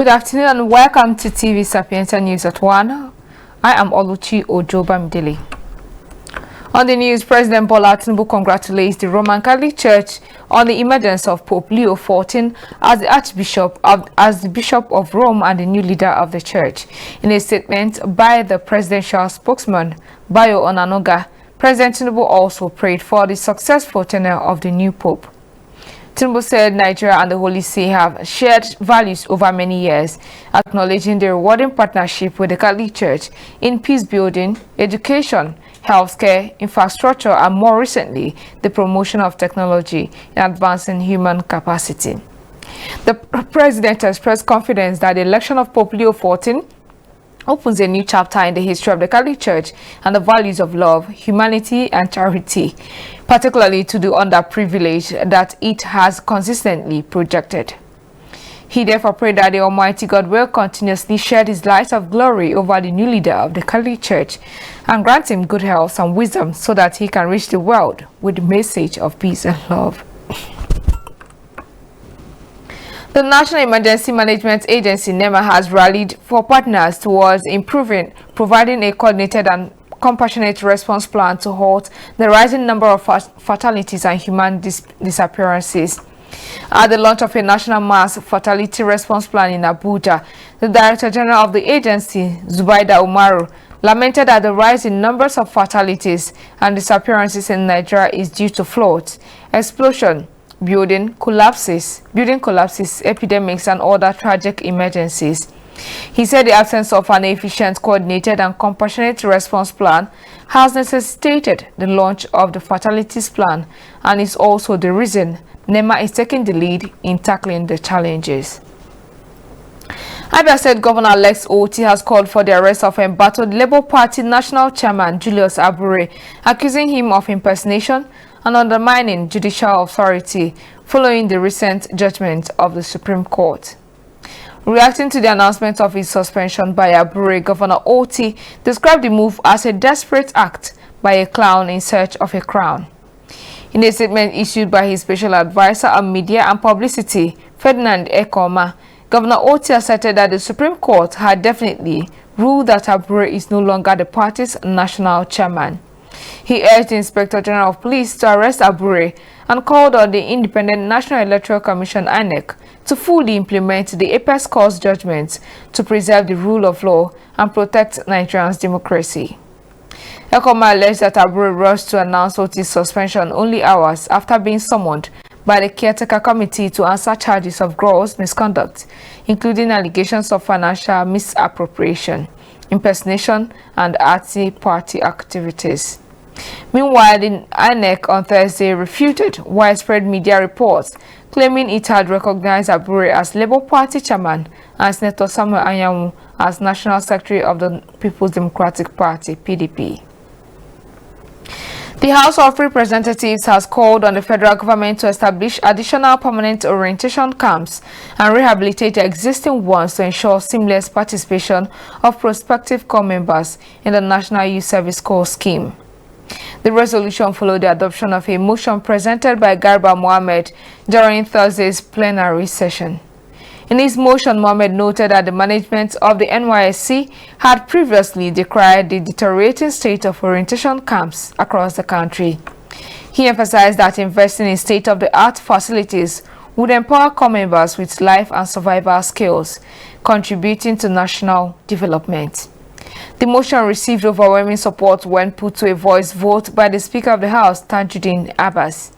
Good afternoon and welcome to TV Sapientia News at 1. I am Oluchi Ojobamidele. On the news, President Bola Tinubu congratulates the Roman Catholic Church on the emergence of Pope Leo XIV as the Bishop of Rome and the new leader of the Church. In a statement by the presidential spokesman, Bayo Onanoga, President Tinubu also prayed for the successful tenure of the new Pope. Tinubu said Nigeria and the Holy See have shared values over many years, acknowledging the rewarding partnership with the Catholic Church in peace building, education, healthcare, infrastructure, and more recently, the promotion of technology and advancing human capacity. The president expressed confidence that the election of Pope Leo XIV opens a new chapter in the history of the Catholic Church and the values of love, humanity, and charity, particularly to the underprivileged that it has consistently projected. He therefore prayed that the Almighty God will continuously shed his light of glory over the new leader of the Catholic Church and grant him good health and wisdom so that he can reach the world with the message of peace and love. The National Emergency Management Agency, NEMA, has rallied for partners towards providing a coordinated and compassionate response plan to halt the rising number of fatalities and human disappearances. At the launch of a national mass fatality response plan in Abuja, the Director General of the agency, Zubaida Umaru, lamented that the rise in numbers of fatalities and disappearances in Nigeria is due to floods, explosion, building collapses, epidemics, and other tragic emergencies. He said the absence of an efficient, coordinated, and compassionate response plan has necessitated the launch of the fatalities plan and is also the reason NEMA is taking the lead in tackling the challenges. Abia State Governor Lex Otti has called for the arrest of embattled Labour Party National Chairman Julius Abure, accusing him of impersonation and undermining judicial authority following the recent judgment of the Supreme Court. Reacting to the announcement of his suspension by Abure, Governor Otti described the move as a desperate act by a clown in search of a crown. In a statement issued by his special advisor on media and publicity, Ferdinand Ekoma, Governor Otti asserted that the Supreme Court had definitely ruled that Abure is no longer the party's national chairman. He urged the Inspector General of Police to arrest Abure and called on the Independent National Electoral Commission (INEC) to fully implement the Apex Court's judgments to preserve the rule of law and protect Nigerians' democracy. Ekoma alleged that Abure rushed to announce Otti's suspension only hours after being summoned by the caretaker committee to answer charges of gross misconduct, including allegations of financial misappropriation, impersonation, and anti-party activities. Meanwhile, the INEC on Thursday refuted widespread media reports claiming it had recognized Abure as Labour Party chairman and Senator Samuel Anyanwu as National Secretary of the People's Democratic Party, PDP. The House of Representatives has called on the federal government to establish additional permanent orientation camps and rehabilitate the existing ones to ensure seamless participation of prospective corps members in the National Youth Service Corps scheme. The resolution followed the adoption of a motion presented by Garba Mohammed during Thursday's plenary session. In his motion, Mohammed noted that the management of the NYSC had previously decried the deteriorating state of orientation camps across the country. He emphasized that investing in state-of-the-art facilities would empower corps members with life and survival skills, contributing to national development. The motion received overwhelming support when put to a voice vote by the Speaker of the House, Tajuddin Abbas.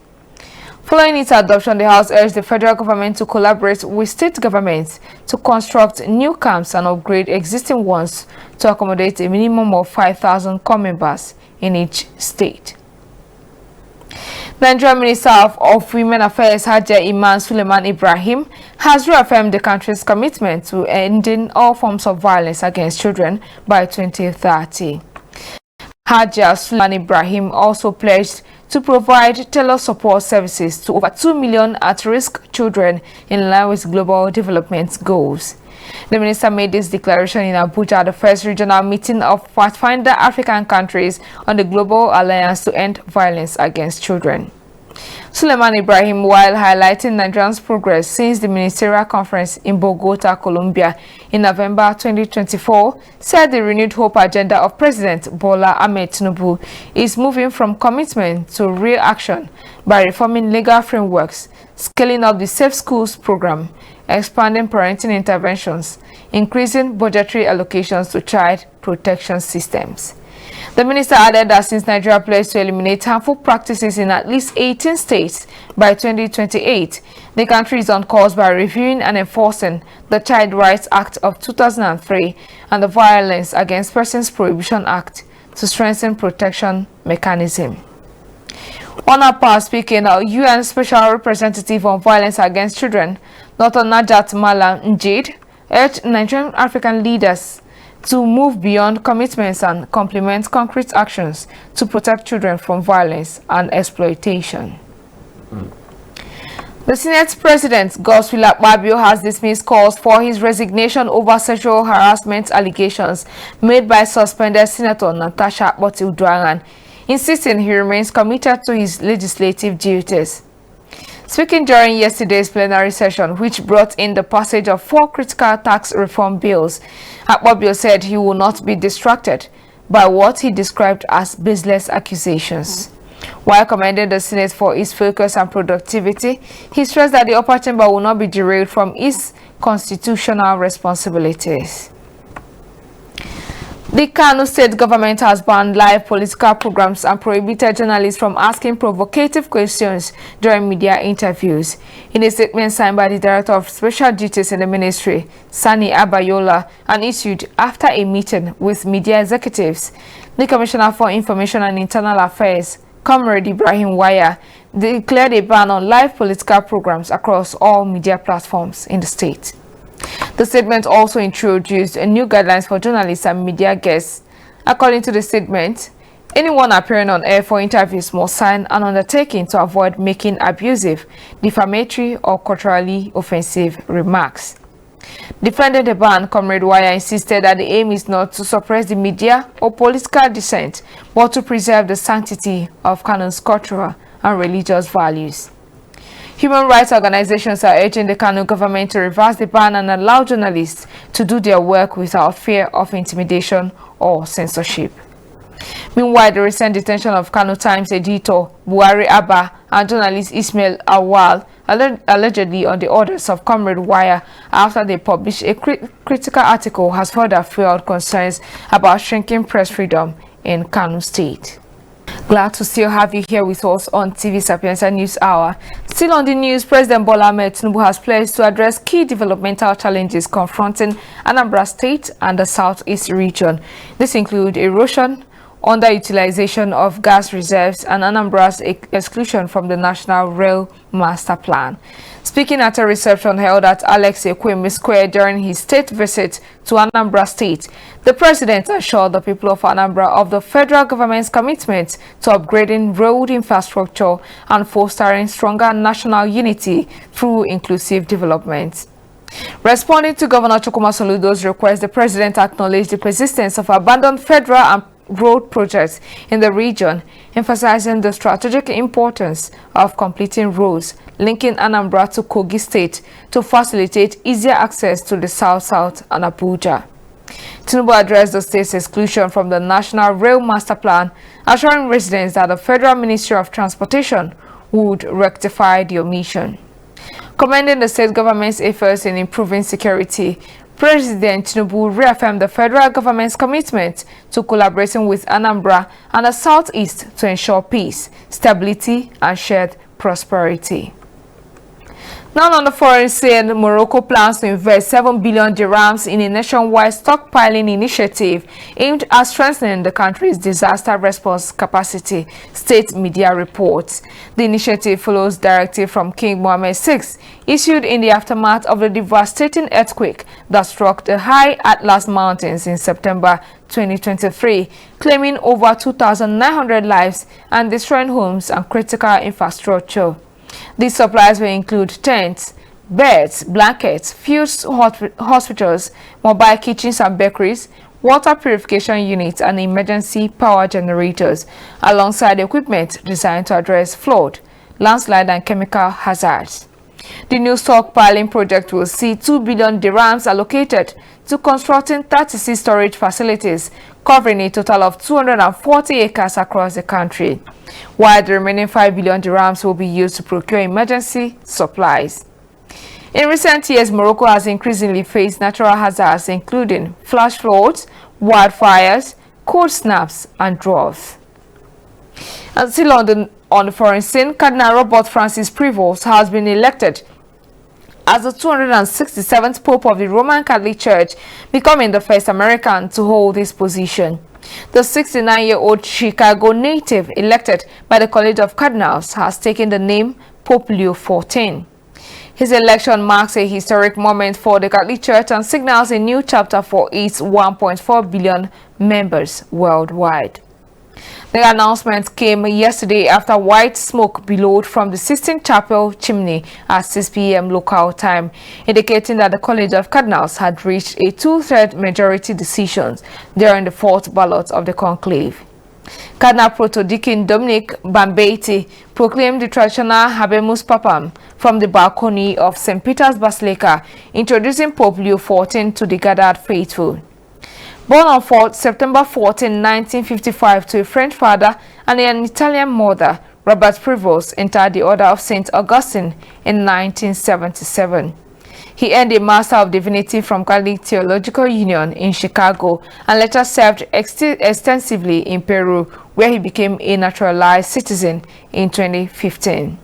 Following its adoption, the House urged the federal government to collaborate with state governments to construct new camps and upgrade existing ones to accommodate a minimum of 5,000 corps members in each state. The Nigerian Minister of Women Affairs, Hajia Iman Suleiman Ibrahim, has reaffirmed the country's commitment to ending all forms of violence against children by 2030. Hajia Suleiman Ibrahim also pledged to provide tailored support services to over 2 million at-risk children in line with global development goals. The minister made this declaration in Abuja at the first regional meeting of Pathfinder African countries on the Global Alliance to End Violence Against Children. Suleiman Ibrahim, while highlighting Nigeria's progress since the ministerial conference in Bogota, Colombia in November 2024, said the renewed hope agenda of President Bola Ahmed Tinubu is moving from commitment to real action by reforming legal frameworks, scaling up the Safe Schools program, expanding parenting interventions, increasing budgetary allocations to child protection systems. The minister added that since Nigeria pledged to eliminate harmful practices in at least 18 states by 2028, the country is on course by reviewing and enforcing the Child Rights Act of 2003 and the Violence Against Persons Prohibition Act to strengthen protection mechanism. On her part, speaking, UN Special Representative on Violence Against Children, Dr. Najat Mala Njid, urged Nigerian African leaders to move beyond commitments and complement concrete actions to protect children from violence and exploitation. The Senate President, Godswill Akpabio, has dismissed calls for his resignation over sexual harassment allegations made by suspended Senator Natasha, insisting he remains committed to his legislative duties. Speaking during yesterday's plenary session, which brought in the passage of 4 critical tax reform bills, Akpabio said he will not be distracted by what he described as baseless accusations. While commending the Senate for its focus and productivity, he stressed that the upper chamber will not be derailed from its constitutional responsibilities. The Kano state government has banned live political programs and prohibited journalists from asking provocative questions during media interviews. In a statement signed by the Director of Special Duties in the Ministry, Sani Abayola, and issued after a meeting with media executives, the Commissioner for Information and Internal Affairs, Comrade Ibrahim Waya, declared a ban on live political programs across all media platforms in the state. The statement also introduced new guidelines for journalists and media guests. According to the statement, anyone appearing on air for interviews must sign an undertaking to avoid making abusive, defamatory, or culturally offensive remarks. Defending the ban, Comrade Waya insisted that the aim is not to suppress the media or political dissent, but to preserve the sanctity of Kano's cultural and religious values. Human rights organizations are urging the Kano government to reverse the ban and allow journalists to do their work without fear of intimidation or censorship. Meanwhile, the recent detention of Kano Times editor Buhari Abba and journalist Ismail Awal, allegedly on the orders of Comrade Waya after they published a critical article, has further fueled concerns about shrinking press freedom in Kano State. Glad to still have you here with us on TV Sapientia News Hour. Still on the news, President Bola Ahmed Tinubu has pledged to address key developmental challenges confronting Anambra State and the Southeast region. This include erosion, underutilization of gas reserves, and Anambra's exclusion from the National Rail Master Plan. Speaking at a reception held at Alex Ekweme Square during his state visit to Anambra State, the president assured the people of Anambra of the federal government's commitment to upgrading road infrastructure and fostering stronger national unity through inclusive development. Responding to Governor Chukwuma Soludo's request, the president acknowledged the persistence of abandoned federal and road projects in the region, emphasizing the strategic importance of completing roads linking Anambra to Kogi State to facilitate easier access to the South-South and Abuja. Tinubu addressed the state's exclusion from the National Rail Master Plan, assuring residents that the Federal Ministry of Transportation would rectify the omission. Commending the state government's efforts in improving security, President Tinubu reaffirmed the federal government's commitment to collaborating with Anambra and the Southeast to ensure peace, stability, and shared prosperity. Now on the foreign scene, Morocco plans to invest 7 billion dirhams in a nationwide stockpiling initiative aimed at strengthening the country's disaster response capacity, state media reports. The initiative follows directive from King Mohammed VI, issued in the aftermath of the devastating earthquake that struck the high Atlas Mountains in September 2023, claiming over 2,900 lives and destroying homes and critical infrastructure. These supplies will include tents, beds, blankets, fused hospitals, mobile kitchens and bakeries, water purification units, and emergency power generators, alongside equipment designed to address flood, landslide and chemical hazards. The new stockpiling project will see 2 billion dirhams allocated to constructing 36 storage facilities covering a total of 240 acres across the country, while the remaining 5 billion dirhams will be used to procure emergency supplies. In recent years, Morocco has increasingly faced natural hazards including flash floods, wildfires, cold snaps, and droughts. And still on the foreign scene, Cardinal Robert Francis Prevost has been elected as the 267th Pope of the Roman Catholic Church, becoming the first American to hold this position. The 69-year-old Chicago native, elected by the College of Cardinals, has taken the name Pope Leo XIV. His election marks a historic moment for the Catholic Church and signals a new chapter for its 1.4 billion members worldwide. The announcement came yesterday after white smoke billowed from the Sistine Chapel chimney at 6 p.m. local time, indicating that the College of Cardinals had reached a two-thirds majority decision during the fourth ballot of the conclave. Cardinal Protodeacon Dominic Bambeiti proclaimed the traditional Habemus Papam from the balcony of St. Peter's Basilica, introducing Pope Leo XIV to the gathered faithful. Born on September 14, 1955 to a French father and an Italian mother, Robert Prevost entered the Order of St. Augustine in 1977. He earned a Master of Divinity from Catholic Theological Union in Chicago and later served extensively in Peru, where he became a naturalized citizen in 2015.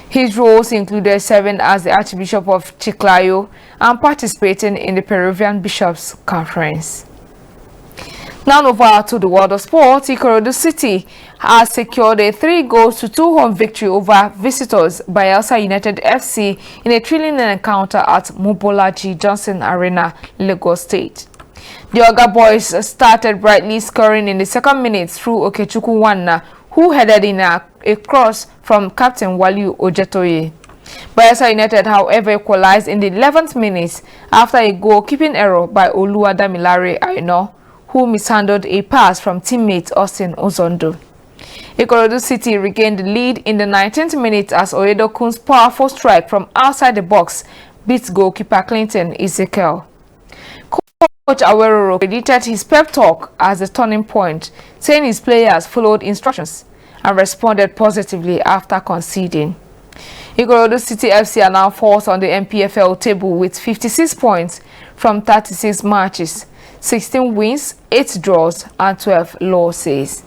His roles included serving as the Archbishop of Chiclayo and participating in the Peruvian Bishops' Conference. Now over to the world of sports. Ikorodu City has secured a 3-2 home victory over visitors Bayelsa United FC in a thrilling encounter at Mobolaji Johnson Arena, Lagos State. The Oga boys started brightly, scoring in the second minute through Okechukwu Wanna, who headed in a cross from Captain Waliu Ojetoye. Bayelsa United, however, equalized in the 11th minute after a goalkeeping error by Oluwadamilare Aino, who mishandled a pass from teammate Austin Ozondo. Ikorodu City regained the lead in the 19th minute as Oyedokun's powerful strike from outside the box beat goalkeeper Clinton Ezekiel. Coach Awero credited his pep talk as a turning point, saying his players followed instructions and responded positively after conceding. Ikorodu City FC are now fourth on the NPFL table with 56 points from 36 matches, 16 wins, 8 draws, and 12 losses.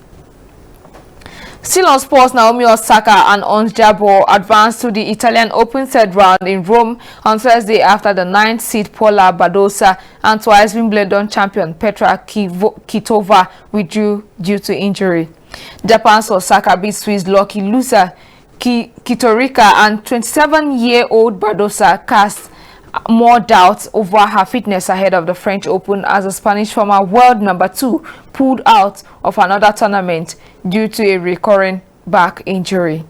Still on sports, Naomi Osaka and Jabeur advanced to the Italian Open third round in Rome on Thursday after the 9th seed Paula Badosa and twice Wimbledon champion Petra Kvitova withdrew due to injury. Japan's Osaka beat Swiss lucky loser Kitorika, and 27-year-old Badosa cast more doubts over her fitness ahead of the French Open as the Spanish former world #2 pulled out of another tournament due to a recurring back injury.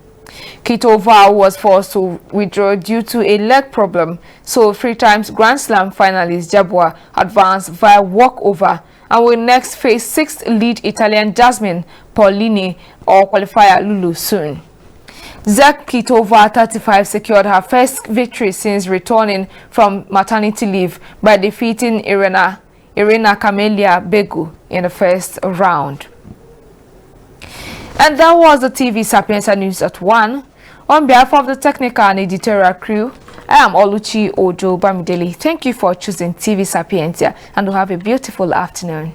Kvitova was forced to withdraw due to a leg problem, so 3-time Grand Slam finalist Jabeur advanced via walkover and will next face 6th lead Italian Jasmine Paolini or qualifier Lulu soon. Kvitova, 35, secured her first victory since returning from maternity leave by defeating Irina Camelia Begu in the first round. And that was the TV Sapientia News at 1. On behalf of the technical and editorial crew, I am Oluchi Ojo Bamidele. Thank you for choosing TV Sapientia and have a beautiful afternoon.